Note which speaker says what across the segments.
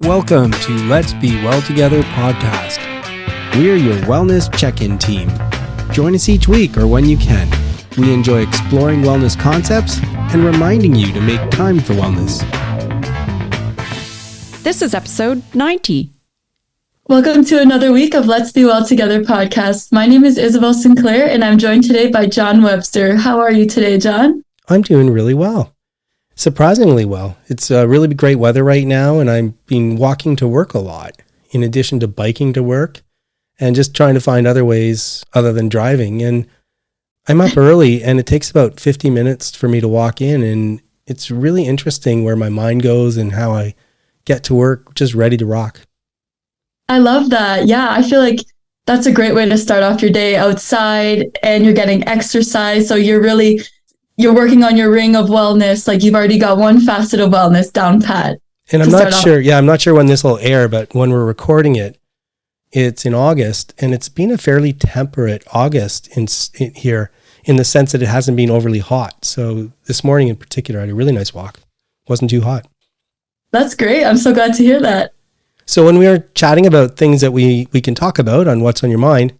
Speaker 1: Welcome to Let's Be Well Together podcast. We're your wellness check-in team. Join us each week or when you can. We enjoy exploring wellness concepts and reminding you to make time for wellness.
Speaker 2: This is episode 90.
Speaker 3: Welcome to another week of Let's Be Well Together podcast. My name is Isabelle Sinclair and I'm joined today by John Webster. How are you today, John?
Speaker 1: I'm doing really well. Surprisingly well. It's really great weather right now, and I've been walking to work a lot, in addition to biking to work, and just trying to find other ways other than driving. And I'm up early, and it takes about 50 minutes for me to walk in, and it's really interesting where my mind goes and how I get to work just ready to rock.
Speaker 3: I love that. Yeah, I feel like that's a great way to start off your day outside, and you're getting exercise, so you're working on your ring of wellness. Like you've already got one facet of wellness down pat.
Speaker 1: And I'm not sure. Yeah, I'm not sure when this will air, but when we're recording it, it's in August, and it's been a fairly temperate August in here in the sense that it hasn't been overly hot. So this morning in particular, I had a really nice walk. Wasn't too hot.
Speaker 3: That's great. I'm so glad to hear that.
Speaker 1: So when we were chatting about things that we can talk about on what's on your mind,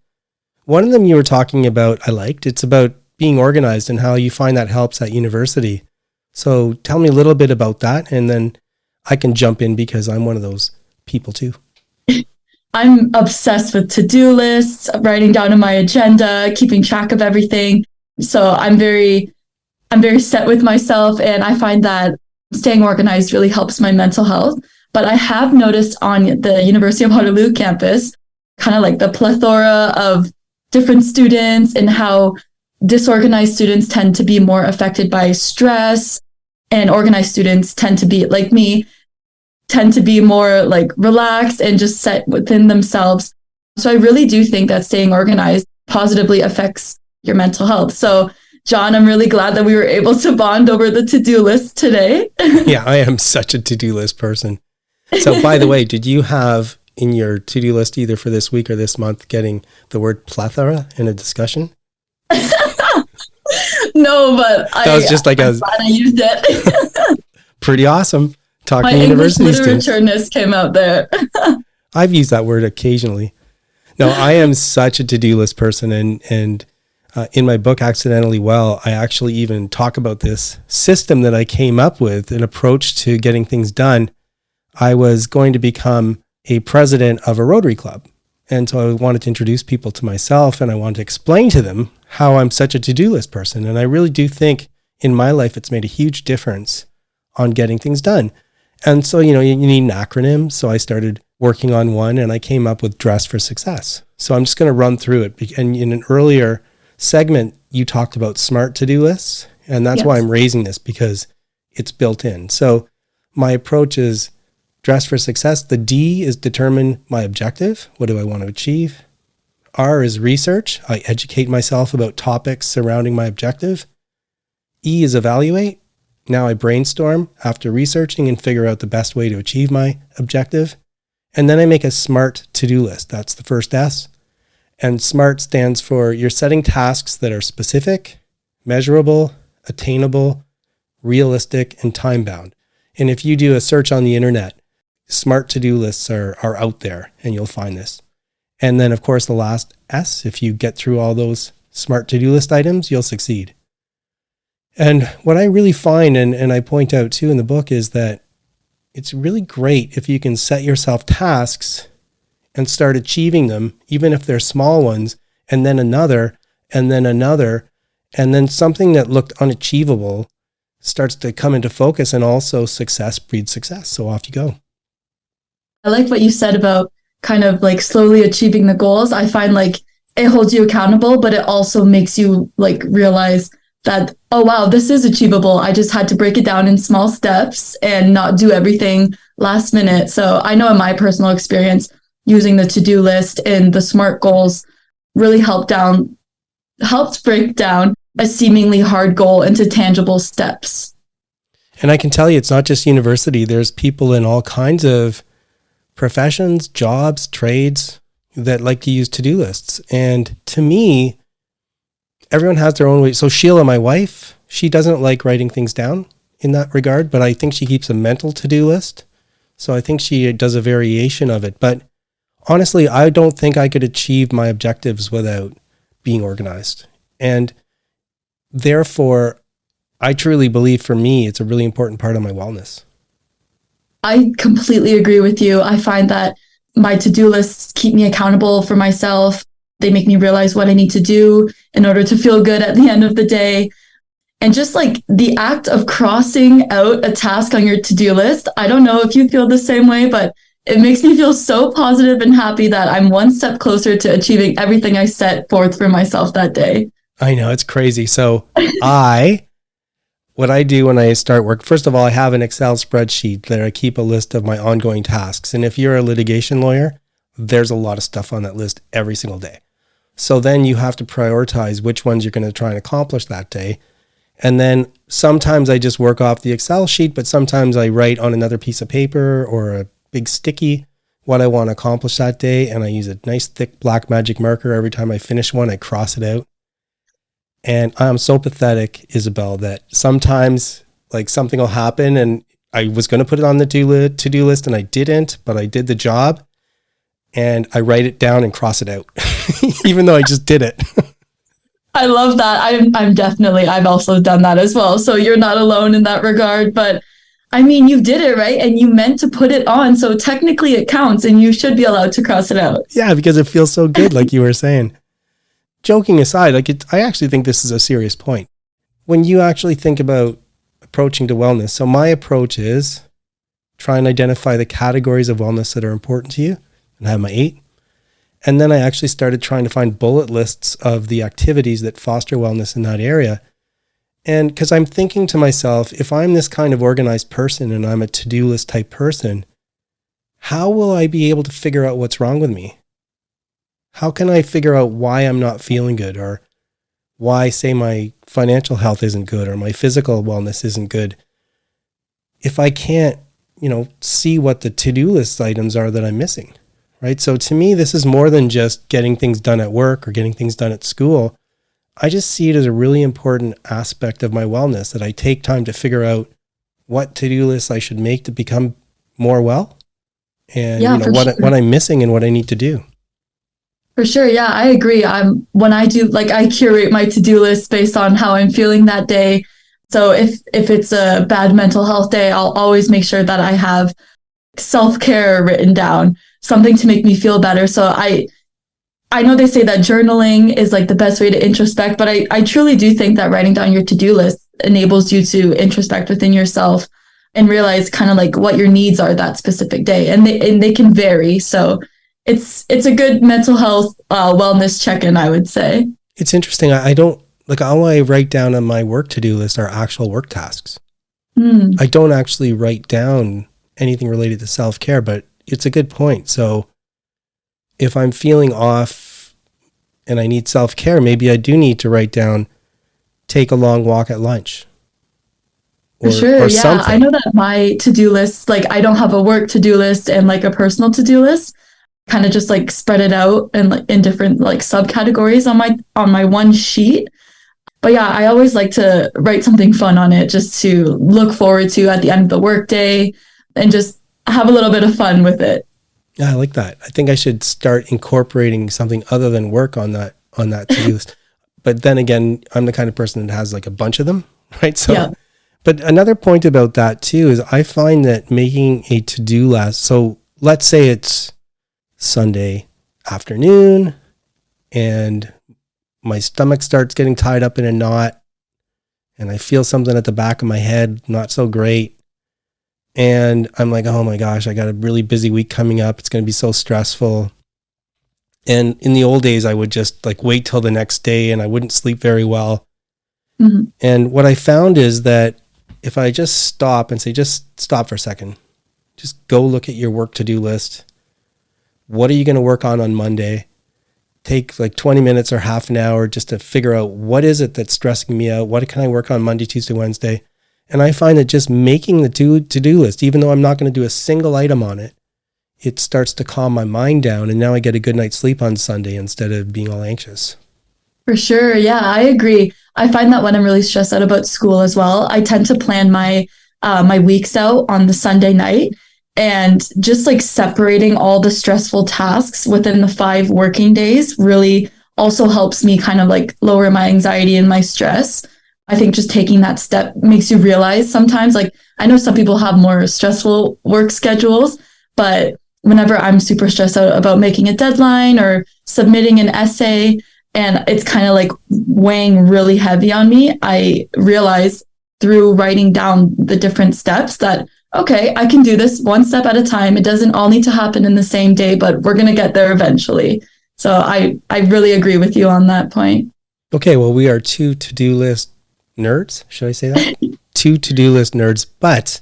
Speaker 1: one of them you were talking about, I liked. It's about being organized and how you find that helps at university. So tell me a little bit about that, and then I can jump in because I'm one of those people too.
Speaker 3: I'm obsessed with to-do lists, writing down in my agenda, keeping track of everything. So I'm very set with myself, and I find that staying organized really helps my mental health. But I have noticed on the University of Waterloo campus, kind of like the plethora of different students and how disorganized students tend to be more affected by stress, and organized students tend to be, like me, tend to be more like relaxed and just set within themselves. So I really do think that staying organized positively affects your mental health. So John, I'm really glad that we were able to bond over the to-do list today.
Speaker 1: Yeah, I am such a to-do list person. So by the way, did you have in your to-do list either for this week or this month getting the word plethora in a discussion?
Speaker 3: No, but
Speaker 1: that was just like
Speaker 3: I'm glad I used it.
Speaker 1: Pretty awesome. Talking
Speaker 3: My
Speaker 1: university
Speaker 3: English
Speaker 1: students.
Speaker 3: literatureness came out there.
Speaker 1: I've used that word occasionally. No, I am such a to-do list person, and in my book, Accidentally Well, I actually even talk about this system that I came up with, an approach to getting things done. I was going to become a president of a Rotary Club. And so I wanted to introduce people to myself, and I wanted to explain to them how I'm such a to-do list person. And I really do think in my life, it's made a huge difference on getting things done. And so, you need an acronym. So I started working on one, and I came up with Dress for Success. So I'm just going to run through it. And in an earlier segment, you talked about smart to-do lists. And that's why I'm raising this, because it's built in. So my approach is Dress for Success. The D is determine my objective. What do I want to achieve? R is research. I educate myself about topics surrounding my objective. E is evaluate. Now I brainstorm after researching and figure out the best way to achieve my objective. And then I make a SMART to-do list. That's the first S. And SMART stands for you're setting tasks that are specific, measurable, attainable, realistic, and time-bound. And if you do a search on the internet, SMART to-do lists are out there, and you'll find this. And then, of course, the last S, if you get through all those SMART to-do list items, you'll succeed. And what I really find, and I point out too in the book, is that it's really great if you can set yourself tasks and start achieving them, even if they're small ones, and then another, and then another, and then something that looked unachievable starts to come into focus, and also success breeds success. So off you go.
Speaker 3: I like what you said about kind of like slowly achieving the goals. I find like it holds you accountable, but it also makes you like realize that, oh, wow, this is achievable. I just had to break it down in small steps and not do everything last minute. So I know in my personal experience, using the to-do list and the SMART goals really helped break down a seemingly hard goal into tangible steps.
Speaker 1: And I can tell you, it's not just university. There's people in all kinds of professions, jobs, trades that like to use to-do lists. And to me, everyone has their own way. So Sheila, my wife, she doesn't like writing things down in that regard, but I think she keeps a mental to-do list. So I think she does a variation of it. But honestly, I don't think I could achieve my objectives without being organized. And therefore, I truly believe for me, it's a really important part of my wellness.
Speaker 3: I completely agree with you. I find that my to-do lists keep me accountable for myself. They make me realize what I need to do in order to feel good at the end of the day. And just like the act of crossing out a task on your to-do list, I don't know if you feel the same way, but it makes me feel so positive and happy that I'm one step closer to achieving everything I set forth for myself that day.
Speaker 1: I know, it's crazy. So what I do when I start work, first of all, I have an Excel spreadsheet that I keep a list of my ongoing tasks. And if you're a litigation lawyer, there's a lot of stuff on that list every single day. So then you have to prioritize which ones you're going to try and accomplish that day. And then sometimes I just work off the Excel sheet, but sometimes I write on another piece of paper or a big sticky what I want to accomplish that day. And I use a nice thick black magic marker. Every time I finish one, I cross it out. And I'm so pathetic, Isabelle, that sometimes like something will happen and I was going to put it on the to-do list and I didn't, but I did the job and I write it down and cross it out, even though I just did it.
Speaker 3: I love that. I've also done that as well. So you're not alone in that regard, but I mean, you did it, right? And you meant to put it on. So technically it counts and you should be allowed to cross it out.
Speaker 1: Yeah, because it feels so good, like you were saying. Joking aside, I actually think this is a serious point. When you actually think about approaching to wellness, so my approach is try and identify the categories of wellness that are important to you, and I have my 8. And then I actually started trying to find bullet lists of the activities that foster wellness in that area. And because I'm thinking to myself, if I'm this kind of organized person and I'm a to-do list type person, how will I be able to figure out what's wrong with me? How can I figure out why I'm not feeling good, or why, say, my financial health isn't good or my physical wellness isn't good if I can't, see what the to-do list items are that I'm missing, right? So to me, this is more than just getting things done at work or getting things done at school. I just see it as a really important aspect of my wellness, that I take time to figure out what to-do lists I should make to become more well, and what I'm missing and what I need to do.
Speaker 3: For sure. Yeah, I agree. When I do, I curate my to-do list based on how I'm feeling that day. So if it's a bad mental health day, I'll always make sure that I have self-care written down, something to make me feel better. So I know they say that journaling is like the best way to introspect, but I truly do think that writing down your to-do list enables you to introspect within yourself and realize kind of like what your needs are that specific day. And they can vary. So it's a good mental health wellness check-in, I would say.
Speaker 1: It's interesting. I don't all I write down on my work to-do list are actual work tasks. I don't actually write down anything related to self-care, but it's a good point. So if I'm feeling off and I need self-care, maybe I do need to write down, take a long walk at lunch.
Speaker 3: For sure. Yeah. Something. I know that my to-do list, I don't have a work to-do list and a personal to-do list. Kind of just spread it out and in different subcategories on my one sheet. But yeah, I always like to write something fun on it just to look forward to at the end of the workday and just have a little bit of fun with it.
Speaker 1: Yeah, I like that. I think I should start incorporating something other than work on that to-do list. But then again, I'm the kind of person that has a bunch of them, right? So, yeah. But another point about that too is I find that making a to-do list. So let's say it's Sunday afternoon and my stomach starts getting tied up in a knot and I feel something at the back of my head, not so great. And I'm like, oh my gosh, I got a really busy week coming up. It's going to be so stressful. And in the old days, I would just wait till the next day and I wouldn't sleep very well. Mm-hmm. And what I found is that if I just stop and say, just stop for a second, just go look at your work to-do list. What are you going to work on Monday? Take 20 minutes or half an hour just to figure out what is it that's stressing me out? What can I work on Monday, Tuesday, Wednesday? And I find that just making the to-do list, even though I'm not going to do a single item on it, it starts to calm my mind down. And now I get a good night's sleep on Sunday instead of being all anxious.
Speaker 3: For sure. Yeah, I agree. I find that when I'm really stressed out about school as well, I tend to plan my weeks out on the Sunday night. And just like separating all the stressful tasks within the 5 working days really also helps me kind of like lower my anxiety and my stress. I think just taking that step makes you realize sometimes, like, I know some people have more stressful work schedules, but whenever I'm super stressed out about making a deadline or submitting an essay, and it's kind of like weighing really heavy on me, I realize through writing down the different steps that, okay, I can do this one step at a time. It doesn't all need to happen in the same day, but we're going to get there eventually. So I really agree with you on that point.
Speaker 1: Okay, well, we are 2 to-do list nerds. Should I say that? 2 to-do list nerds. But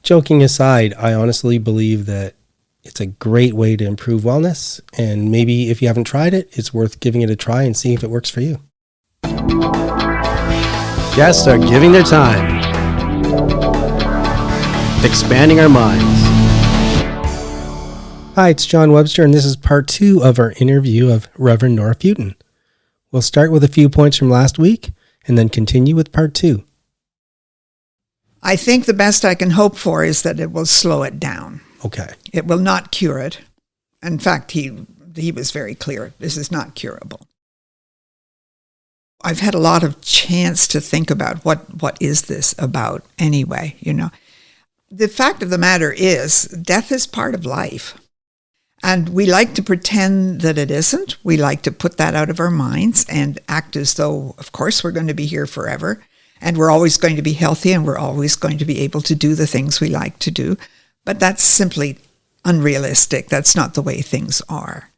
Speaker 1: joking aside, I honestly believe that it's a great way to improve wellness. And maybe if you haven't tried it, it's worth giving it a try and seeing if it works for you.
Speaker 4: Guests are giving their time, expanding our minds.
Speaker 1: Hi, it's John Webster, and this is part 2 of our interview of Reverend Nora Fueten. We'll start with a few points from last week and then continue with part 2.
Speaker 5: I think the best I can hope for is that it will slow it down.
Speaker 1: Okay.
Speaker 5: It will not cure it. In fact, he was very clear. This is not curable. I've had a lot of chance to think about what is this about anyway, you know. The fact of the matter is, death is part of life. And we like to pretend that it isn't. We like to put that out of our minds and act as though, of course, we're going to be here forever. And we're always going to be healthy and we're always going to be able to do the things we like to do. But that's simply unrealistic. That's not the way things are.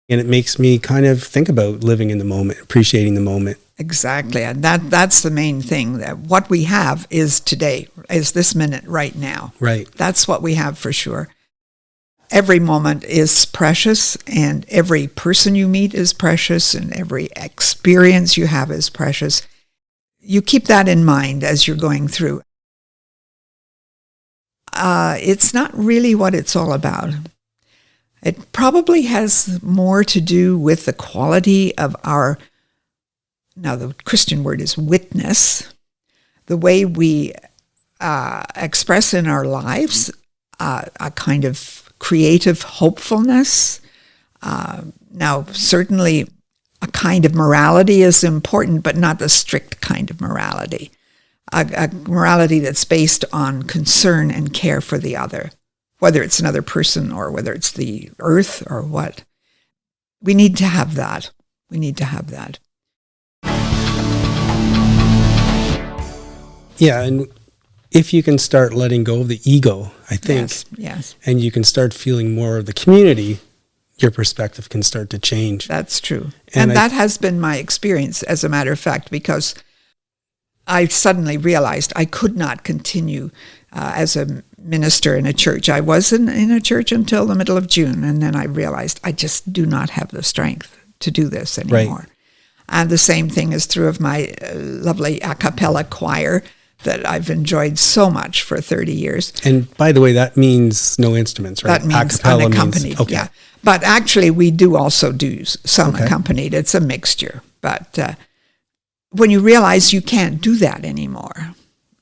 Speaker 1: And it makes me kind of think about living in the moment, appreciating the moment.
Speaker 5: Exactly. And that's the main thing. That what we have is today, is this minute right now.
Speaker 1: Right.
Speaker 5: That's what we have for sure. Every moment is precious, and every person you meet is precious, and every experience you have is precious. You keep that in mind as you're going through. It's not really what it's all about. It probably has more to do with the quality of our, now the Christian word is witness, the way we express in our lives a kind of creative hopefulness. Now, certainly a kind of morality is important, but not the strict kind of morality. A morality that's based on concern and care for the other, whether it's another person or whether it's the earth or what. We need to have that. We need to have that.
Speaker 1: Yeah, and if you can start letting go of the ego, I think,
Speaker 5: yes.
Speaker 1: and you can start feeling more of the community, your perspective can start to change.
Speaker 5: That's true. And that has been my experience, as a matter of fact, because I suddenly realized I could not continue as a minister in a church. I was in a church until the middle of June, and then I realized I just do not have the strength to do this anymore. Right. And the same thing is true of my lovely a cappella choir that I've enjoyed so much for 30 years.
Speaker 1: And by the way, that means no instruments, right?
Speaker 5: That means unaccompanied,
Speaker 1: okay.
Speaker 5: Yeah. But actually, we do also do some accompanied. It's a mixture. But when you realize you can't do that anymore,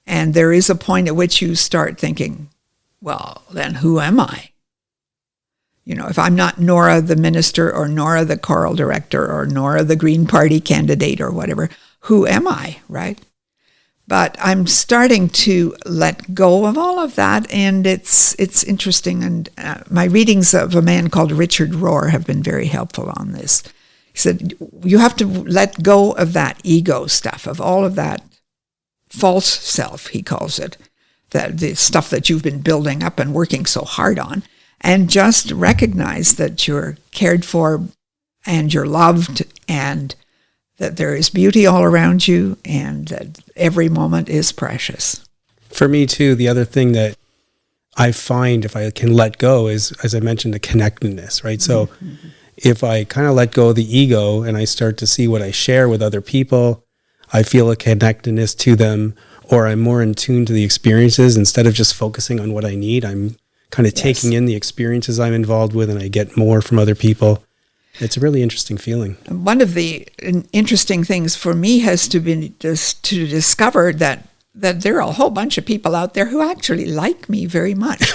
Speaker 5: and there is a point at which you start thinking, well, then who am I? You know, if I'm not Noura the minister or Noura the choral director or Noura the Green Party candidate or whatever, who am I, right? But I'm starting to let go of all of that, and it's interesting. And my readings of a man called Richard Rohr have been very helpful on this. He said, you have to let go of that ego stuff, of all of that false self, he calls it, that the stuff that you've been building up and working so hard on, and just recognize that you're cared for and you're loved and that there is beauty all around you and that every moment is precious.
Speaker 1: For me too, the other thing that I find if I can let go is, as I mentioned, the connectedness, right? So if I kind of let go of the ego and I start to see what I share with other people, I feel a connectedness to them, or I'm more in tune to the experiences instead of just focusing on what I need. I'm kind of taking in the experiences I'm involved with, and I get more from other people. It's a really interesting feeling.
Speaker 5: One of the interesting things for me has to be just to discover that that there are a whole bunch of people out there who actually like me very much.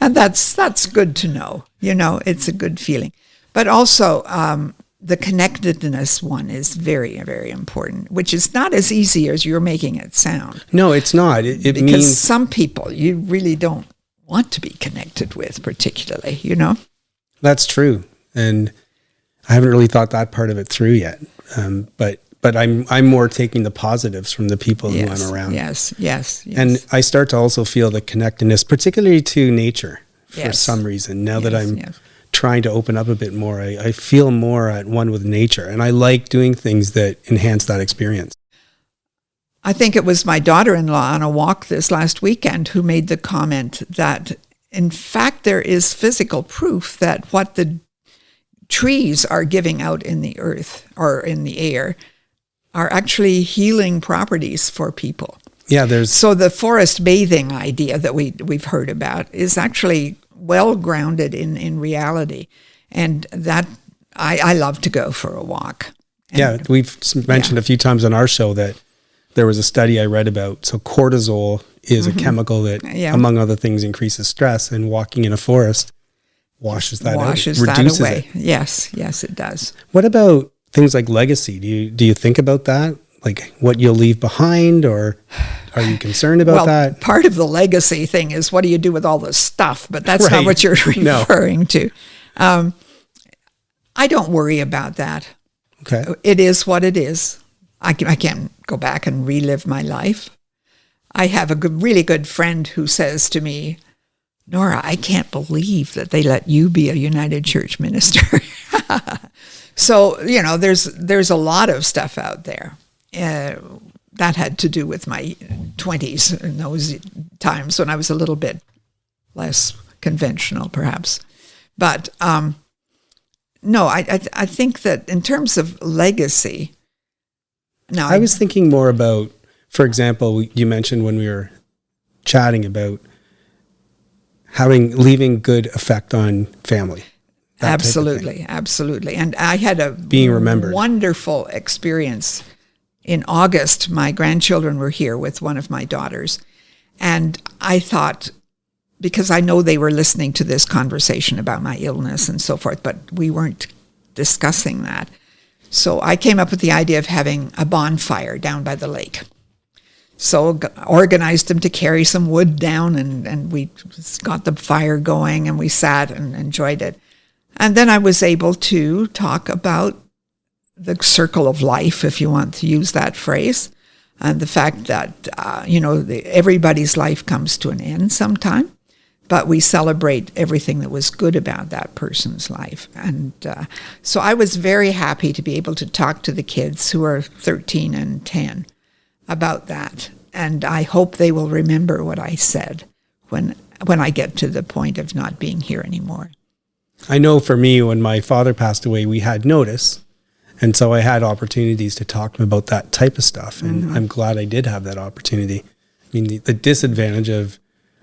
Speaker 5: And that's good to know. It's a good feeling. But also, the connectedness one is very, very important, which is not as easy as you're making it sound.
Speaker 1: No, it's not. It
Speaker 5: because
Speaker 1: means
Speaker 5: some people you really don't want to be connected with, particularly,
Speaker 1: That's true. And I haven't really thought that part of it through yet. But I'm more taking the positives from the people who I'm around.
Speaker 5: Yes.
Speaker 1: And I start to also feel the connectedness, particularly to nature for some reason. Now that I'm trying to open up a bit more, I feel more at one with nature. And I like doing things that enhance that experience.
Speaker 5: I think it was my daughter-in-law on a walk this last weekend who made the comment that, in fact, there is physical proof that what the trees are giving out in the earth or in the air are actually healing properties for people.
Speaker 1: Yeah,
Speaker 5: so the forest bathing idea that we've heard about is actually well grounded in reality, and that I love to go for a walk. And
Speaker 1: we've mentioned a few times on our show that there was a study I read about. So cortisol is a chemical that, among other things, increases stress, and walking in a forest washes that reduces
Speaker 5: away.
Speaker 1: it.
Speaker 5: Yes, it does.
Speaker 1: What about things like legacy? Do you think about that? Like what you'll leave behind, or are you concerned about that?
Speaker 5: Part of the legacy thing is what do you do with all this stuff, but that's not what you're referring to. I don't worry about that.
Speaker 1: Okay.
Speaker 5: It is what it is. I can't go back and relive my life. I have a really good friend who says to me, Noura, I can't believe that they let you be a United Church minister. So, there's a lot of stuff out there. That had to do with my 20s in those times when I was a little bit less conventional, perhaps. But no, I think that in terms of legacy, now
Speaker 1: I was thinking more about, for example, you mentioned when we were chatting about leaving good effect on family.
Speaker 5: Absolutely. And I had a
Speaker 1: being remembered
Speaker 5: wonderful experience. In August, my grandchildren were here with one of my daughters. And I thought, because I know they were listening to this conversation about my illness and so forth, but we weren't discussing that. So I came up with the idea of having a bonfire down by the lake. So organized them to carry some wood down, and we got the fire going, and we sat and enjoyed it. And then I was able to talk about the circle of life, if you want to use that phrase, and the fact that, everybody's life comes to an end sometime, but we celebrate everything that was good about that person's life. And so I was very happy to be able to talk to the kids who are 13 and 10 about that. And I hope they will remember what I said when I get to the point of not being here anymore.
Speaker 1: I know for me, when my father passed away, we had notice. And so I had opportunities to talk to him about that type of stuff. And I'm glad I did have that opportunity. I mean, the disadvantage of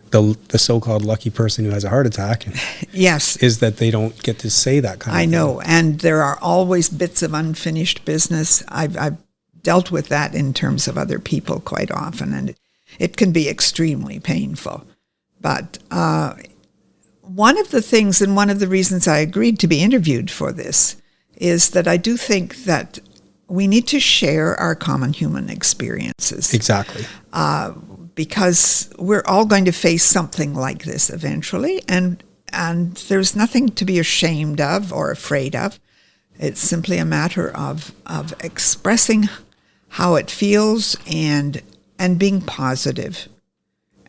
Speaker 1: the so-called lucky person who has a heart attack is that they don't get to say that kind of thing.
Speaker 5: I know. And there are always bits of unfinished business. I've dealt with that in terms of other people quite often. And it can be extremely painful. But one of the things and one of the reasons I agreed to be interviewed for this is that I do think that we need to share our common human experiences.
Speaker 1: Exactly.
Speaker 5: Because we're all going to face something like this eventually, and there's nothing to be ashamed of or afraid of. It's simply a matter of expressing how it feels and being positive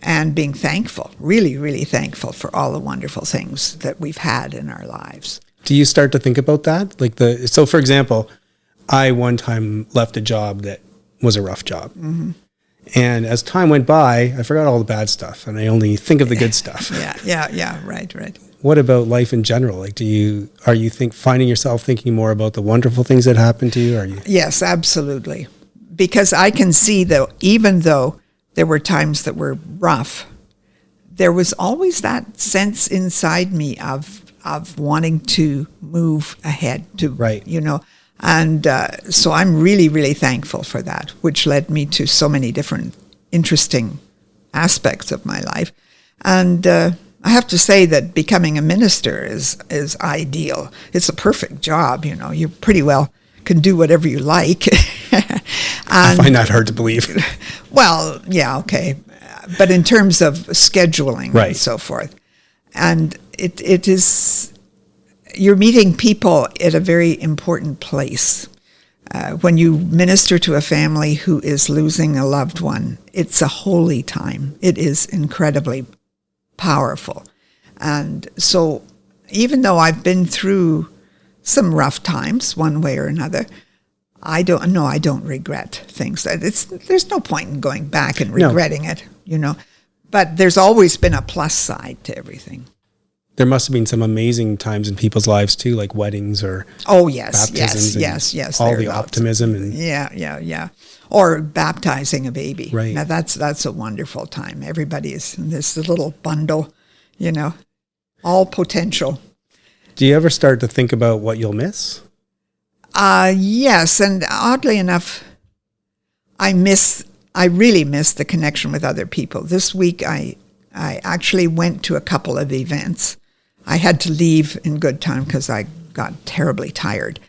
Speaker 5: and being thankful, really, really thankful for all the wonderful things that we've had in our lives.
Speaker 1: Do you start to think about that? So for example, I one time left a job that was a rough job. Mm-hmm. And as time went by, I forgot all the bad stuff and I only think of the good stuff.
Speaker 5: Yeah, right.
Speaker 1: What about life in general? Like, are you finding yourself thinking more about the wonderful things that happened to you? Are you?
Speaker 5: Yes, absolutely. Because I can see that even though there were times that were rough, there was always that sense inside me of wanting to move ahead, And so I'm really, really thankful for that, which led me to so many different interesting aspects of my life. And I have to say that becoming a minister is ideal. It's a perfect job, you know. You pretty well can do whatever you like.
Speaker 1: I find that hard to believe.
Speaker 5: Well, yeah, okay. But in terms of scheduling
Speaker 1: right.
Speaker 5: and so forth. And it is, you're meeting people at a very important place. When you minister to a family who is losing a loved one, it's a holy time. It is incredibly powerful. And so even though I've been through some rough times one way or another, I don't regret things. There's no point in going back and regretting it, you know. But there's always been a plus side to everything.
Speaker 1: There must have been some amazing times in people's lives too, like weddings or baptisms.
Speaker 5: Yes.
Speaker 1: All the optimism and
Speaker 5: yeah. Or baptizing a baby.
Speaker 1: Right.
Speaker 5: Now that's a wonderful time. Everybody is in this little bundle, you know, all potential.
Speaker 1: Do you ever start to think about what you'll miss?
Speaker 5: Yes, and oddly enough, I really miss the connection with other people. This week I actually went to a couple of events. I had to leave in good time because I got terribly tired.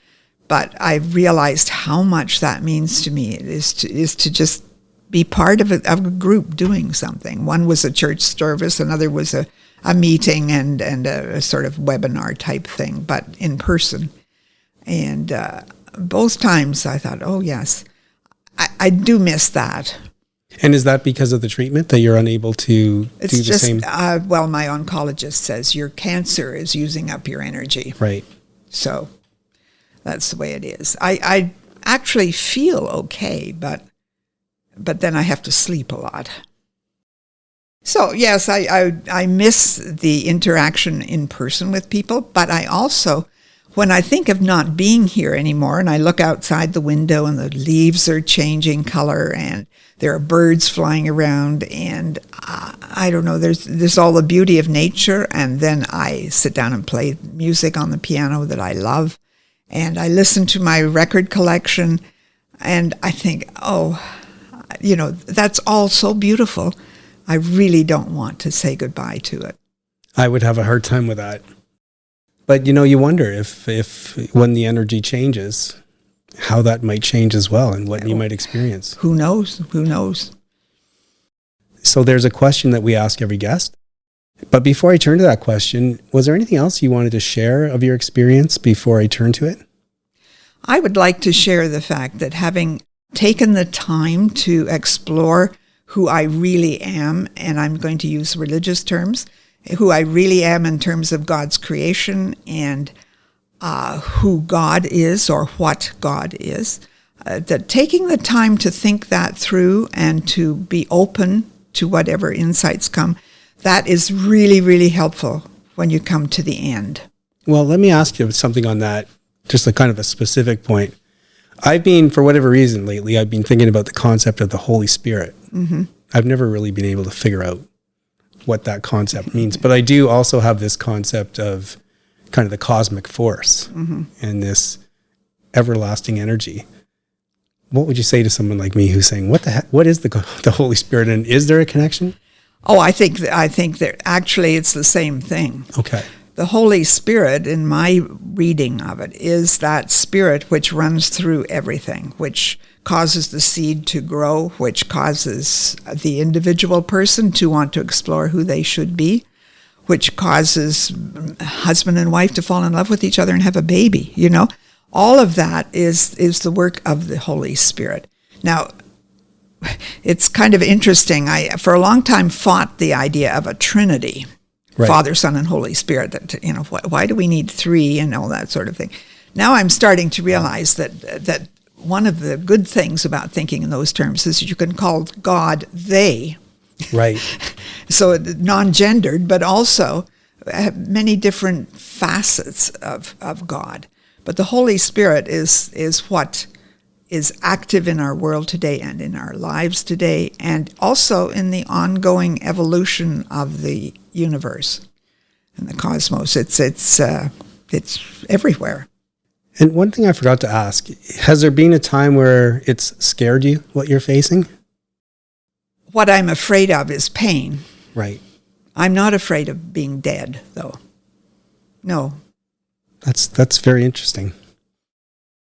Speaker 5: But I realized how much that means to me is to just be part of a group doing something. One was a church service, another was a meeting and a sort of webinar type thing, but in person. And both times I thought, oh, yes, I do miss that.
Speaker 1: And is that because of the treatment that you're unable to do the same?
Speaker 5: Well, my oncologist says your cancer is using up your energy.
Speaker 1: Right.
Speaker 5: So that's the way it is. I actually feel okay, but then I have to sleep a lot. So, yes, I miss the interaction in person with people, but I also, when I think of not being here anymore and I look outside the window and the leaves are changing color and there are birds flying around and I don't know, there's all the beauty of nature, and then I sit down and play music on the piano that I love and I listen to my record collection and I think, oh, you know, that's all so beautiful. I really don't want to say goodbye to it.
Speaker 1: I would have a hard time with that. But, you know, you wonder if when the energy changes, how that might change as well and what you might experience.
Speaker 5: Who knows?
Speaker 1: So there's a question that we ask every guest. But before I turn to that question, was there anything else you wanted to share of your experience before I turn to it?
Speaker 5: I would like to share the fact that having taken the time to explore who I really am, and I'm going to use religious terms, who I really am in terms of God's creation and who God is or what God is, that taking the time to think that through and to be open to whatever insights come, that is really, really helpful when you come to the end.
Speaker 1: Well, let me ask you something on that, just a kind of a specific point. I've been, for whatever reason lately, I've been thinking about the concept of the Holy Spirit. Mm-hmm. I've never really been able to figure out what that concept means. But I do also have this concept of kind of the cosmic force and this everlasting energy. What would you say to someone like me who's saying, what the heck, what is the Holy Spirit, and is there a connection?
Speaker 5: Oh, I think that actually it's the same thing.
Speaker 1: Okay.
Speaker 5: The Holy Spirit, in my reading of it, is that spirit which runs through everything, which causes the seed to grow, which causes the individual person to want to explore who they should be, which causes husband and wife to fall in love with each other and have a baby, you know. All of that is the work of the Holy Spirit. Now, it's kind of interesting. I, for a long time, fought the idea of a Trinity. Right. Father, Son, and Holy Spirit. That, you know, why do we need three and all that sort of thing? Now I'm starting to realize that one of the good things about thinking in those terms is that you can call God they.
Speaker 1: Right.
Speaker 5: So non-gendered, but also have many different facets of God. But the Holy Spirit is what is active in our world today and in our lives today, and also in the ongoing evolution of the universe and the cosmos. It's everywhere.
Speaker 1: And one thing I forgot to ask, has there been a time where it's scared you, what you're facing?
Speaker 5: What I'm afraid of is pain.
Speaker 1: Right.
Speaker 5: I'm not afraid of being dead, though. No.
Speaker 1: That's very interesting.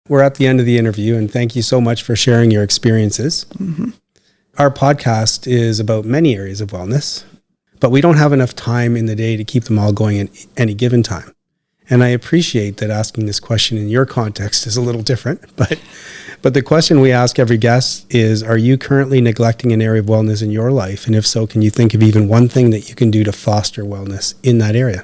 Speaker 1: We're at the end of the interview, and thank you so much for sharing your experiences.
Speaker 5: Mm-hmm.
Speaker 1: Our podcast is about many areas of wellness, but we don't have enough time in the day to keep them all going at any given time. And I appreciate that asking this question in your context is a little different, but the question we ask every guest is, are you currently neglecting an area of wellness in your life? And if so, can you think of even one thing that you can do to foster wellness in that area?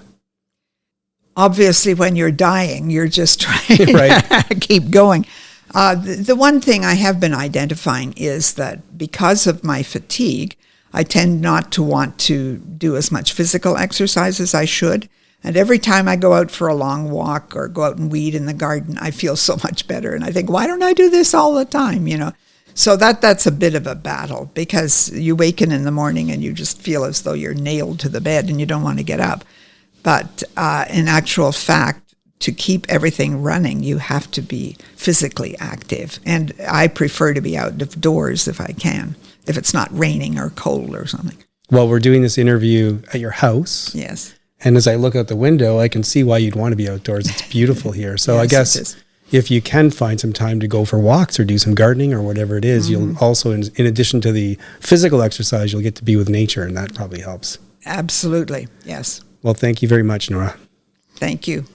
Speaker 5: Obviously, when you're dying, you're just trying
Speaker 1: Right.
Speaker 5: to keep going. The one thing I have been identifying is that because of my fatigue, I tend not to want to do as much physical exercise as I should. And every time I go out for a long walk or go out and weed in the garden, I feel so much better. And I think, why don't I do this all the time, So that's a bit of a battle, because you waken in the morning and you just feel as though you're nailed to the bed and you don't want to get up. But in actual fact, to keep everything running, you have to be physically active. And I prefer to be out of doors if I can, if it's not raining or cold or something.
Speaker 1: Well, we're doing this interview at your house.
Speaker 5: Yes.
Speaker 1: And as I look out the window, I can see why you'd want to be outdoors. It's beautiful here. So
Speaker 5: Yes,
Speaker 1: I guess if you can find some time to go for walks or do some gardening or whatever it is, you'll also, in addition to the physical exercise, you'll get to be with nature, and that probably helps.
Speaker 5: Absolutely. Yes.
Speaker 1: Well, thank you very much, Noura.
Speaker 5: Thank you.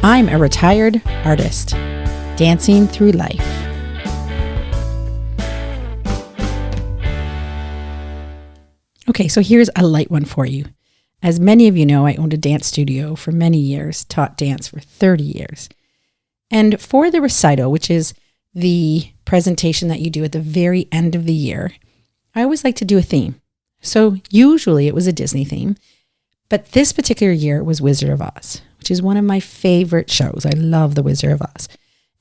Speaker 2: I'm a retired artist, dancing through life. Okay, so here's a light one for you. As many of you know, I owned a dance studio for many years, taught dance for 30 years. And for the recital, which is the presentation that you do at the very end of the year, I always like to do a theme. So usually it was a Disney theme, but this particular year it was Wizard of Oz, which is one of my favorite shows. I love the Wizard of Oz.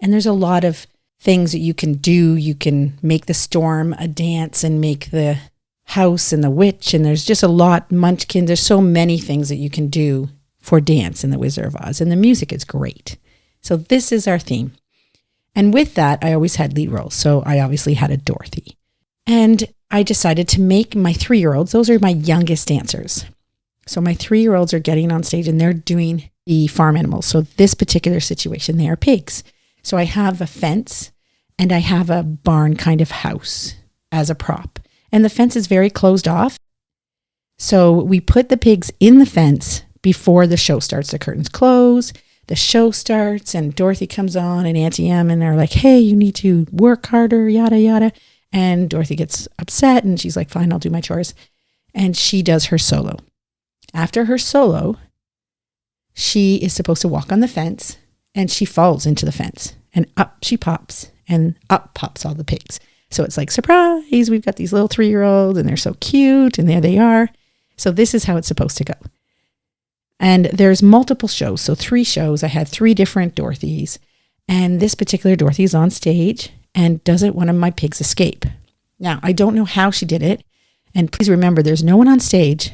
Speaker 2: And there's a lot of things that you can do. You can make the storm a dance and make the house and the witch, and there's just a lot, Munchkin. There's so many things that you can do for dance in the Wizard of Oz, and the music is great. So this is our theme. And with that, I always had lead roles. So I obviously had a Dorothy. And I decided to make my 3-year-olds, those are my youngest dancers. So my 3-year-olds are getting on stage and they're doing the farm animals. So this particular situation, they are pigs. So I have a fence and I have a barn kind of house as a prop. And the fence is very closed off. So we put the pigs in the fence before the show starts. The curtains close, the show starts, and Dorothy comes on and Auntie Em, and they're like, hey, you need to work harder, yada, yada. And Dorothy gets upset and she's like, fine, I'll do my chores. And she does her solo. After her solo, she is supposed to walk on the fence and she falls into the fence and up she pops and up pops all the pigs. So it's like, surprise, we've got these little 3-year-olds and they're so cute and there they are. So this is how it's supposed to go. And there's multiple shows. So 3 shows. I had 3 different Dorothys. And this particular Dorothy is on stage and doesn't one of my pigs escape. Now, I don't know how she did it. And please remember, there's no one on stage.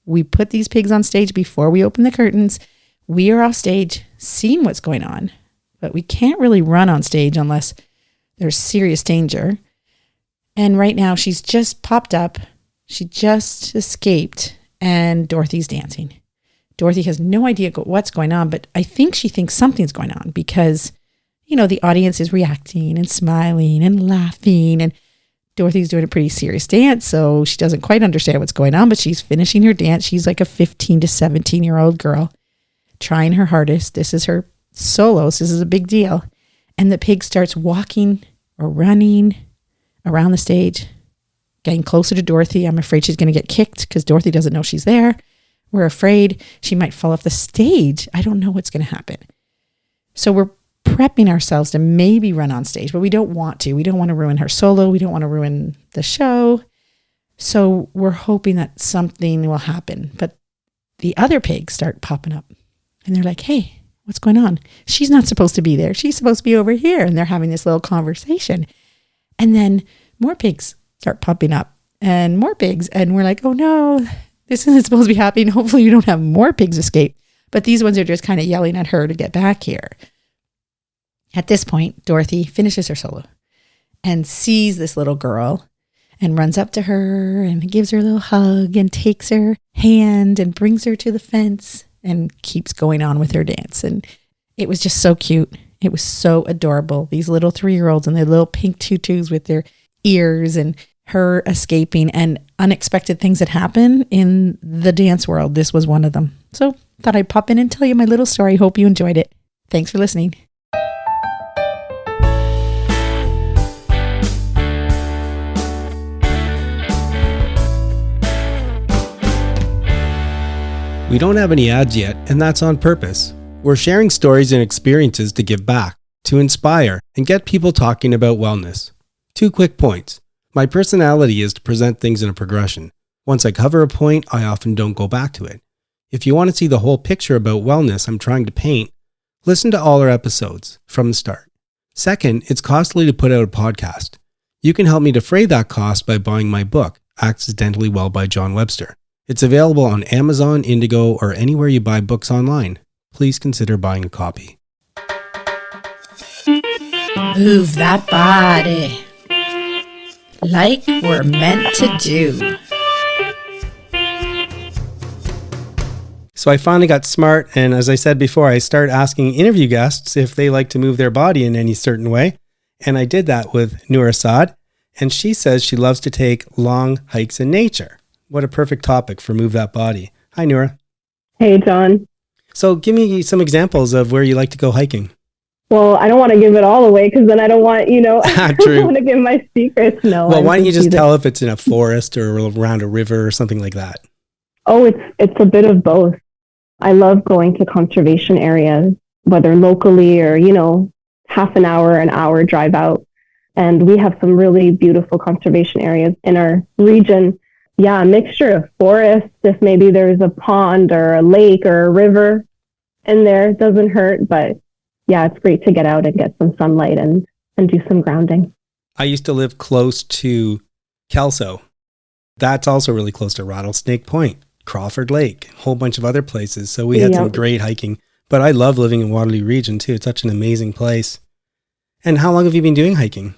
Speaker 2: We put these pigs on stage before we open the curtains. We are off stage seeing what's going on. But we can't really run on stage unless there's serious danger. And right now she's just popped up. She just escaped and Dorothy's dancing. Dorothy has no idea what's going on, but I think she thinks something's going on because, the audience is reacting and smiling and laughing, and Dorothy's doing a pretty serious dance. So she doesn't quite understand what's going on, but she's finishing her dance. She's like a 15 to 17-year-old girl trying her hardest. This is her solo. So this is a big deal. And the pig starts walking or running around the stage, getting closer to Dorothy. I'm afraid she's going to get kicked because Dorothy doesn't know she's there. We're afraid she might fall off the stage. I don't know what's going to happen. So we're prepping ourselves to maybe run on stage, but we don't want to. We don't want to ruin her solo. We don't want to ruin the show. So we're hoping that something will happen. But the other pigs start popping up and they're like, hey, what's going on? She's not supposed to be there. She's supposed to be over here. And they're having this little conversation. And then more pigs start popping up and more pigs. And we're like, oh no, this isn't supposed to be happening. Hopefully you don't have more pigs escape. But these ones are just kind of yelling at her to get back here. At this point, Dorothy finishes her solo and sees this little girl and runs up to her and gives her a little hug and takes her hand and brings her to the fence and keeps going on with her dance. And it was just so cute. It was so adorable. These little 3-year-olds in their little pink tutus with their ears and her escaping, and unexpected things that happen in the dance world. This was one of them. So thought I'd pop in and tell you my little story. Hope you enjoyed it. Thanks for listening.
Speaker 1: We don't have any ads yet, and that's on purpose. We're sharing stories and experiences to give back, to inspire, and get people talking about wellness. 2 quick points. My personality is to present things in a progression. Once I cover a point, I often don't go back to it. If you want to see the whole picture about wellness I'm trying to paint, listen to all our episodes from the start. Second, it's costly to put out a podcast. You can help me defray that cost by buying my book, Accidentally Well by John Webster. It's available on Amazon, Indigo, or anywhere you buy books online. Please consider buying a copy.
Speaker 2: Move that body like we're meant to do.
Speaker 1: So I finally got smart, and as I said before, I started asking interview guests if they like to move their body in any certain way. And I did that with Noura Saad, and she says she loves to take long hikes in nature. What a perfect topic for Move That Body. Hi, Noura.
Speaker 6: Hey, John.
Speaker 1: So give me some examples of where you like to go hiking.
Speaker 6: Well, I don't want to give it all away because then I don't want, I
Speaker 1: True.
Speaker 6: don't want to give my secrets. No.
Speaker 1: Well, why don't you just tell if it's in a forest or around a river or something like that?
Speaker 6: Oh, it's a bit of both. I love going to conservation areas, whether locally or, half an hour drive out. And we have some really beautiful conservation areas in our region. Yeah, a mixture of forests. If maybe there's a pond or a lake or a river in there, it doesn't hurt. But yeah, it's great to get out and get some sunlight and do some grounding.
Speaker 1: I used to live close to Kelso. That's also really close to Rattlesnake Point, Crawford Lake, a whole bunch of other places. So we had some great hiking. But I love living in Waterloo Region too. It's such an amazing place. And how long have you been doing hiking?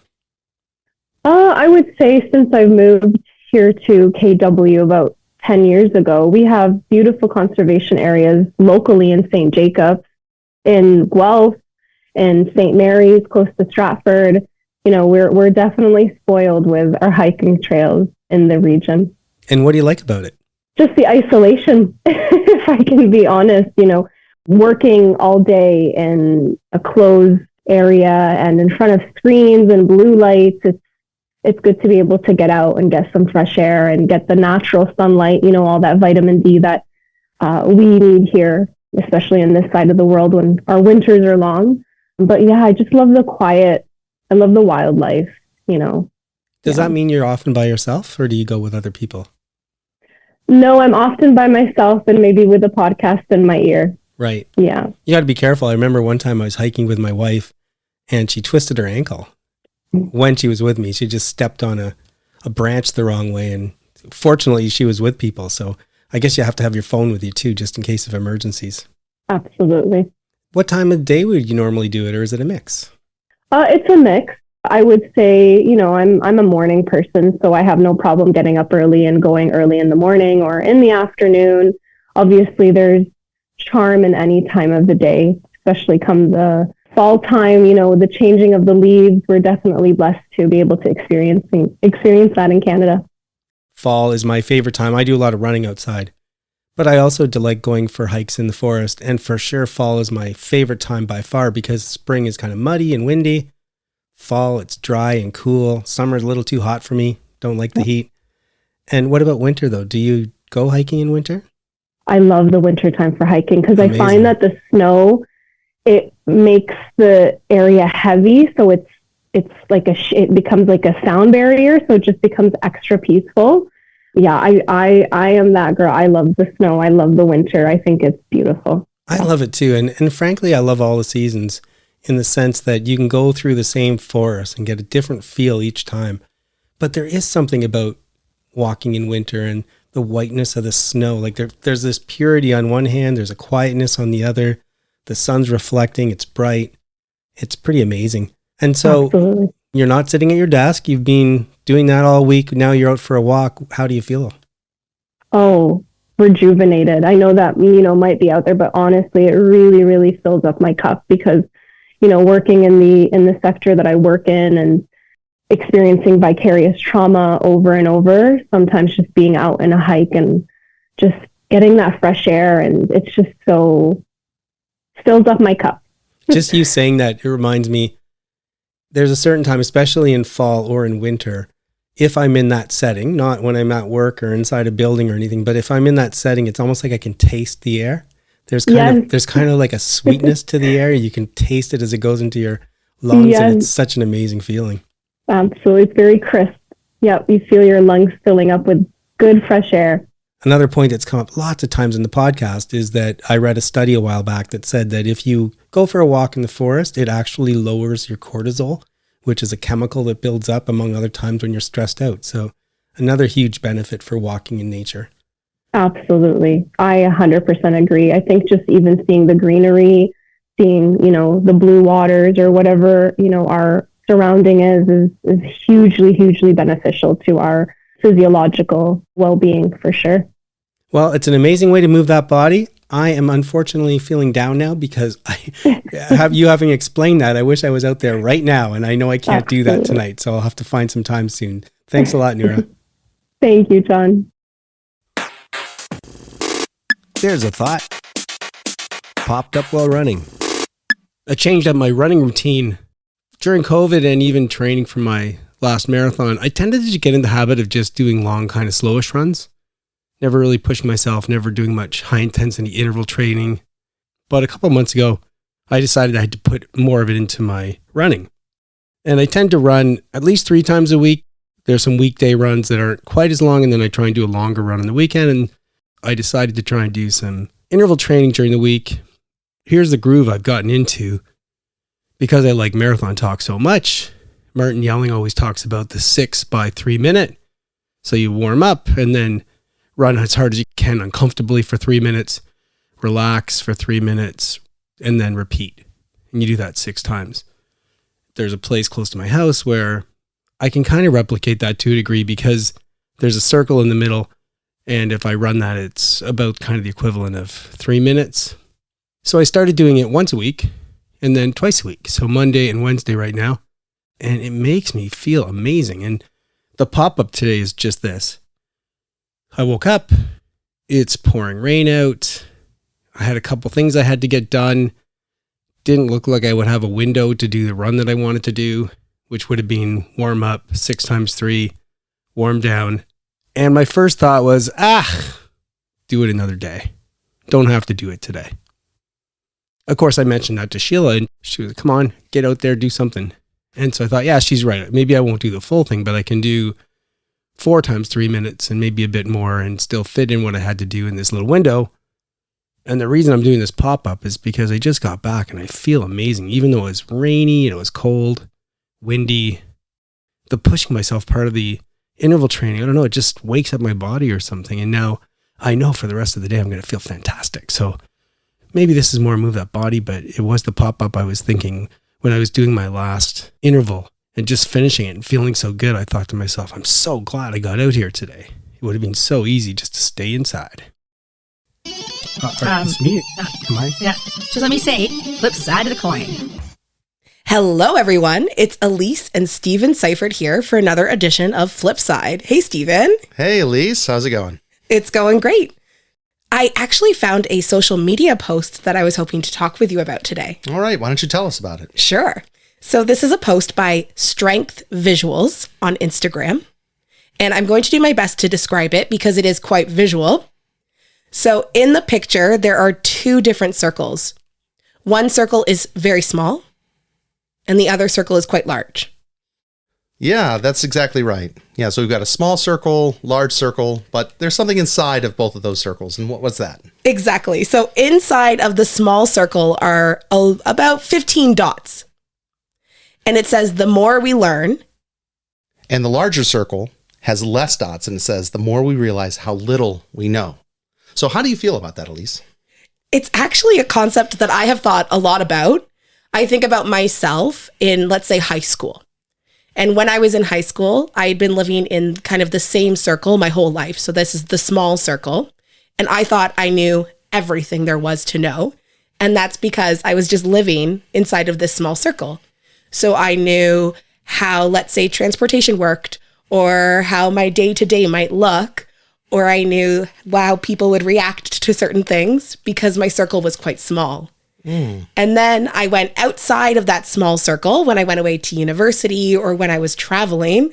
Speaker 6: I would say since I've moved here to KW about 10 years ago, we have beautiful conservation areas locally in St. Jacobs, in Guelph, in St. Mary's, close to Stratford. We're definitely spoiled with our hiking trails in the region.
Speaker 1: And what do you like about it?
Speaker 6: Just the isolation, if I can be honest, working all day in a closed area and in front of screens and blue lights. It's good to be able to get out and get some fresh air and get the natural sunlight, all that vitamin D that we need here, especially in this side of the world when our winters are long. But yeah, I just love the quiet. I love the wildlife,
Speaker 1: Does that mean you're often by yourself or do you go with other people?
Speaker 6: No, I'm often by myself and maybe with a podcast in my ear.
Speaker 1: Right.
Speaker 6: Yeah.
Speaker 1: You got to be careful. I remember one time I was hiking with my wife and she twisted her ankle. When she was with me, she just stepped on a branch the wrong way. And fortunately, she was with people. So I guess you have to have your phone with you too, just in case of emergencies.
Speaker 6: Absolutely.
Speaker 1: What time of day would you normally do it, or is it a mix?
Speaker 6: It's a mix. I would say, I'm a morning person, so I have no problem getting up early and going early in the morning or in the afternoon. Obviously, there's charm in any time of the day, especially come the fall time, the changing of the leaves. We're definitely blessed to be able to experience that in Canada.
Speaker 1: Fall is my favorite time. I do a lot of running outside, but I also like going for hikes in the forest. And for sure, fall is my favorite time by far because spring is kind of muddy and windy. Fall, it's dry and cool. Summer is a little too hot for me. Don't like the heat. And what about winter though? Do you go hiking in winter?
Speaker 6: I love the winter time for hiking because I find that the snow, it makes the area heavy, so it's like it becomes like a sound barrier, so it just becomes extra peaceful. Yeah, I am that girl. I love the snow. I love the winter. I think it's beautiful.
Speaker 1: I love it too, and frankly, I love all the seasons in the sense that you can go through the same forest and get a different feel each time. But there is something about walking in winter and the whiteness of the snow. Like there's this purity on one hand, there's a quietness on the other. The sun's reflecting, it's bright. It's pretty amazing. And so
Speaker 6: Absolutely.
Speaker 1: you're not sitting at your desk. You've been doing that all week. Now you're out for a walk. How do you feel?
Speaker 6: Oh, rejuvenated. I know that, might be out there, but honestly, it really, really fills up my cup because, working in the sector that I work in and experiencing vicarious trauma over and over, sometimes just being out in a hike and just getting that fresh air, and it's just so fills up my cup.
Speaker 1: Just you saying that, it reminds me, there's a certain time, especially in fall or in winter, if I'm in that setting, not when I'm at work or inside a building or anything, but if I'm in that setting, it's almost like I can taste the air. There's kind of like a sweetness to the air. You can taste it as it goes into your lungs, and it's such an amazing feeling.
Speaker 6: Absolutely. It's very crisp. Yep. You feel your lungs filling up with good fresh air.
Speaker 1: Another point that's come up lots of times in the podcast is that I read a study a while back that said that if you go for a walk in the forest, it actually lowers your cortisol, which is a chemical that builds up among other times when you're stressed out. So another huge benefit for walking in nature.
Speaker 6: Absolutely. I 100% agree. I think just even seeing the greenery, seeing, the blue waters or whatever, our surrounding is hugely, hugely beneficial to our physiological well-being for sure.
Speaker 1: Well, it's an amazing way to move that body. I am unfortunately feeling down now because having explained that, I wish I was out there right now, and I know I can't do that tonight, so I'll have to find some time soon. Thanks a lot, Noura.
Speaker 6: Thank you, John.
Speaker 4: There's a thought. Popped up while running.
Speaker 1: I changed up my running routine during COVID and even training for my last marathon. I tended to get in the habit of just doing long, kind of slowish runs. Never really pushed myself, never doing much high intensity interval training. But a couple of months ago, I decided I had to put more of it into my running. And I tend to run at least 3 times a week. There's some weekday runs that aren't quite as long, and then I try and do a longer run on the weekend. And I decided to try and do some interval training during the week. Here's the groove I've gotten into because I like marathon talk so much. Martin Yelling always talks about the 6 by 3 minute. So you warm up and then run as hard as you can uncomfortably for 3 minutes, relax for 3 minutes, and then repeat. And you do that 6 times. There's a place close to my house where I can kind of replicate that to a degree because there's a circle in the middle. And if I run that, it's about kind of the equivalent of 3 minutes. So I started doing it once a week and then twice a week. So Monday and Wednesday right now. And it makes me feel amazing. And the pop-up today is just this. I woke up, it's pouring rain out. I had a couple things I had to get done. Didn't look like I would have a window to do the run that I wanted to do, which would have been warm up 6 times 3, warm down. And my first thought was, do it another day. Don't have to do it today. Of course, I mentioned that to Sheila and she was, come on, get out there, do something. And so I thought, yeah, she's right. Maybe I won't do the full thing, but I can do 4 times 3 minutes and maybe a bit more and still fit in what I had to do in this little window. And the reason I'm doing this pop-up is because I just got back and I feel amazing. Even though it was rainy and it was cold, windy, the pushing myself part of the interval training, I don't know, it just wakes up my body or something. And now I know for the rest of the day, I'm going to feel fantastic. So maybe this is more move that body, but it was the pop-up I was thinking when I was doing my last interval and just finishing it and feeling so good. I thought to myself, I'm so glad I got out here today. It would have been so easy just to stay inside. It's me. Am I?
Speaker 7: Yeah. Just let me say, flip side of the coin.
Speaker 8: Hello, everyone. It's Elise and Stephen Seifert here for another edition of Flipside. Hey, Stephen.
Speaker 9: Hey, Elise. How's it going?
Speaker 8: It's going great. I actually found a social media post that I was hoping to talk with you about today.
Speaker 9: All right. Why don't you tell us about it?
Speaker 8: Sure. So this is a post by Strength Visuals on Instagram. And I'm going to do my best to describe it because it is quite visual. So in the picture, there are 2 different circles. One circle is very small, and the other circle is quite large.
Speaker 9: Yeah, that's exactly right. Yeah, so we've got a small circle, large circle, but there's something inside of both of those circles. And what's that?
Speaker 8: Exactly. So inside of the small circle are about 15 dots. And it says, the more we learn.
Speaker 9: And the larger circle has less dots, and it says, the more we realize how little we know. So how do you feel about that, Elise?
Speaker 8: It's actually a concept that I have thought a lot about. I think about myself in, let's say, high school. And when I was in high school, I had been living in kind of the same circle my whole life. So this is the small circle. And I thought I knew everything there was to know. And that's because I was just living inside of this small circle. So I knew how, let's say, transportation worked, or how my day-to-day might look, or I knew how people would react to certain things because my circle was quite small. And then I went outside of that small circle when I went away to university or when I was traveling,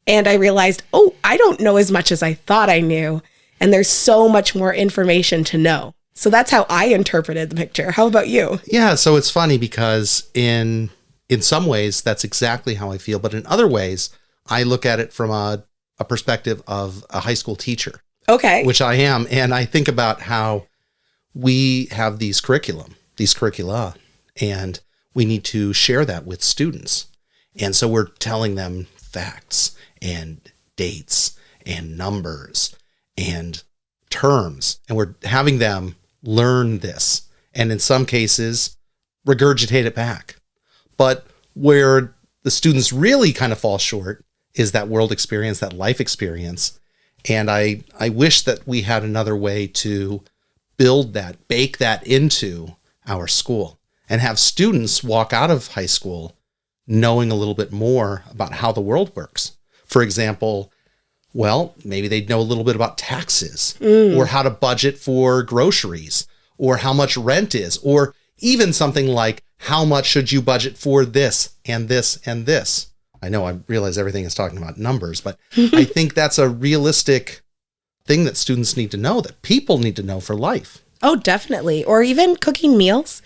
Speaker 8: and I realized, oh, I don't know as much as I thought I knew, and there's so much more information to know. So that's how I interpreted the picture. How about you?
Speaker 9: Yeah, so it's funny because in some ways, that's exactly how I feel. But in other ways, I look at it from a perspective of a high school teacher.
Speaker 8: Okay.
Speaker 9: Which I am. And I think about how we have these curricula, and we need to share that with students. And so we're telling them facts and dates and numbers and terms, and we're having them learn this. And in some cases, regurgitate it back. But where the students really kind of fall short is that world experience, that life experience. And I wish that we had another way to build that, bake that into our school, and have students walk out of high school knowing a little bit more about how the world works. For example, well, maybe they'd know a little bit about taxes, or how to budget for groceries, or how much rent is, or even something like, how much should you budget for this and this and this? I know I realize everything is talking about numbers, but I think that's a realistic thing that students need to know, that people need to know for life.
Speaker 8: Oh, definitely. Or even cooking meals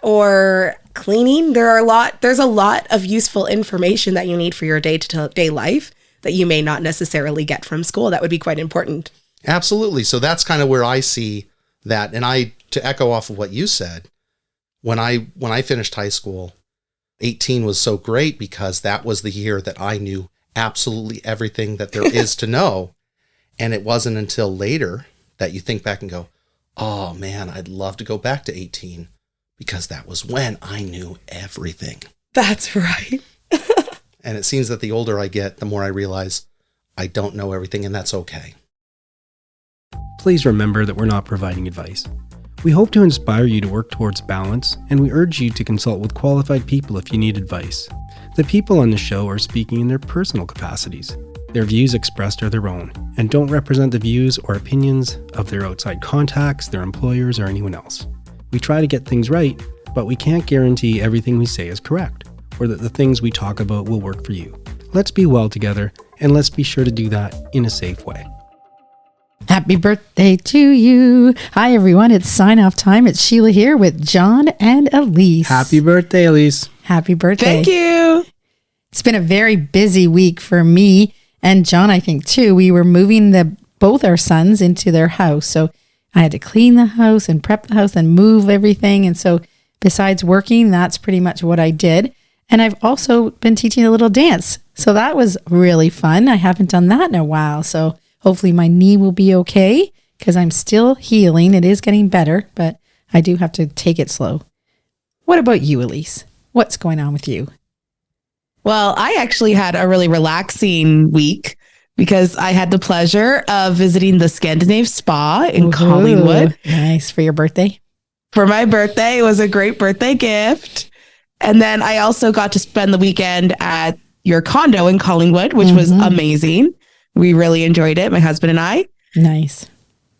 Speaker 8: or cleaning. There's a lot of useful information that you need for your day-to-day life that you may not necessarily get from school. That would be quite important.
Speaker 9: Absolutely. So that's kind of where I see that. And to echo off of what you said, when I finished high school, 18 was so great because that was the year that I knew absolutely everything that there is to know. And it wasn't until later that you think back and go, oh man, I'd love to go back to 18 because that was when I knew everything.
Speaker 8: That's right.
Speaker 9: And it seems that the older I get, the more I realize I don't know everything, and that's okay.
Speaker 1: Please remember that we're not providing advice. We hope to inspire you to work towards balance, and we urge you to consult with qualified people if you need advice. The people on the show are speaking in their personal capacities. Their views expressed are their own, and don't represent the views or opinions of their outside contacts, their employers, or anyone else. We try to get things right, but we can't guarantee everything we say is correct, or that the things we talk about will work for you. Let's be well together, and let's be sure to do that in a safe way.
Speaker 2: Happy birthday to you. Hi, everyone. It's sign-off time. It's Sheila here with John and Elise.
Speaker 1: Happy birthday, Elise.
Speaker 2: Happy birthday.
Speaker 8: Thank you.
Speaker 2: It's been a very busy week for me and John, I think, too. We were moving both our sons into their house. So I had to clean the house and prep the house and move everything. And so besides working, that's pretty much what I did. And I've also been teaching a little dance. So that was really fun. I haven't done that in a while. So hopefully my knee will be okay because I'm still healing. It is getting better, but I do have to take it slow. What about you, Elise? What's going on with you?
Speaker 10: Well, I actually had a really relaxing week because I had the pleasure of visiting the Scandinave Spa in Collingwood.
Speaker 2: Nice. For your birthday?
Speaker 10: For my birthday. It was a great birthday gift. And then I also got to spend the weekend at your condo in Collingwood, which was amazing. We really enjoyed it, my husband and I.
Speaker 2: Nice.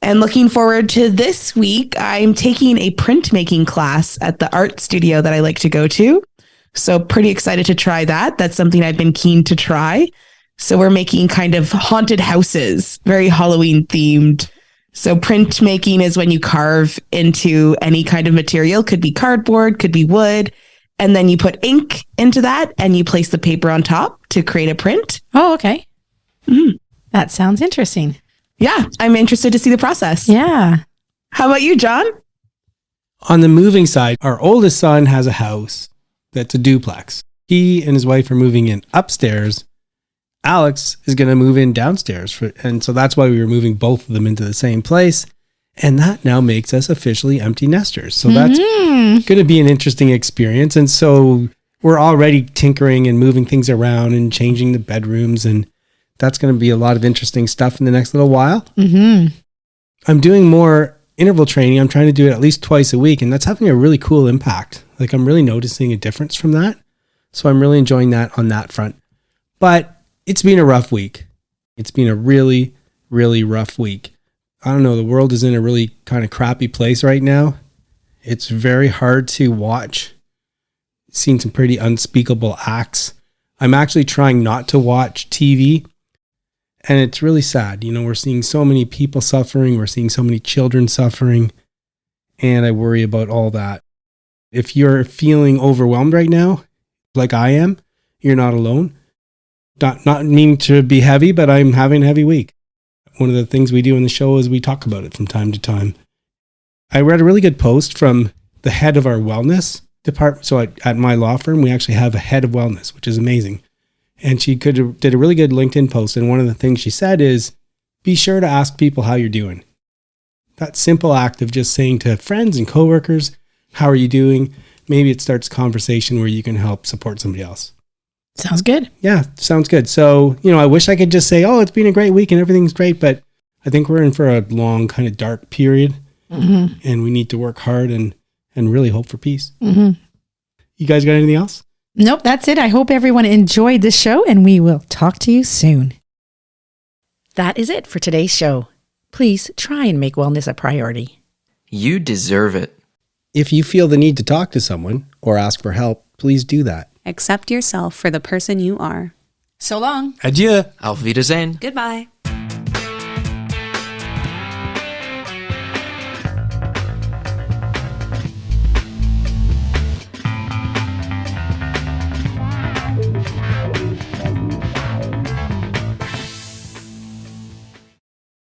Speaker 10: And looking forward to this week, I'm taking a printmaking class at the art studio that I like to go to. So pretty excited to try that. That's something I've been keen to try. So we're making kind of haunted houses, very Halloween themed. So printmaking is when you carve into any kind of material, could be cardboard, could be wood. And then you put ink into that and you place the paper on top to create a print.
Speaker 2: Oh, okay. That sounds interesting.
Speaker 10: Yeah, I'm interested to see the process.
Speaker 2: Yeah.
Speaker 10: How about you, John?
Speaker 1: On the moving side, our oldest son has a house that's a duplex. He and his wife are moving in upstairs Alex is going to move in downstairs. And so that's why we were moving both of them into the same place. And that now makes us officially empty nesters. So that's going to be an interesting experience. And so we're already tinkering and moving things around and changing the bedrooms. And that's going to be a lot of interesting stuff in the next little while. Mm-hmm. I'm doing more interval training. I'm trying to do it at least twice a week. And that's having a really cool impact. Like I'm really noticing a difference from that. So I'm really enjoying that on that front. But it's been a rough week. It's been a really, really rough week. I don't know. The world is in a really kind of crappy place right now. It's very hard to watch. Seen some pretty unspeakable acts. I'm actually trying not to watch TV. And it's really sad. You know, we're seeing so many people suffering. We're seeing so many children suffering. And I worry about all that. If you're feeling overwhelmed right now, like I am, you're not alone. Not meaning to be heavy, but I'm having a heavy week. One of the things we do in the show is we talk about it from time to time. I read a really good post from the head of our wellness department. So at my law firm, we actually have a head of wellness, which is amazing. And she did a really good LinkedIn post. And one of the things she said is, be sure to ask people how you're doing. That simple act of just saying to friends and coworkers, how are you doing? Maybe it starts a conversation where you can help support somebody else.
Speaker 2: Sounds good.
Speaker 1: Yeah, sounds good. So, you know, I wish I could just say, oh, it's been a great week and everything's great. But I think we're in for a long kind of dark period. Mm-hmm. And we need to work hard and really hope for peace. Mm-hmm. You guys got anything else?
Speaker 2: Nope, that's it. I hope everyone enjoyed the show and we will talk to you soon. That is it for today's show. Please try and make wellness a priority.
Speaker 11: You deserve it.
Speaker 1: If you feel the need to talk to someone or ask for help, please do that.
Speaker 12: Accept yourself for the person you are.
Speaker 7: So long.
Speaker 1: Adieu.
Speaker 11: Auf Wiedersehen.
Speaker 7: Goodbye.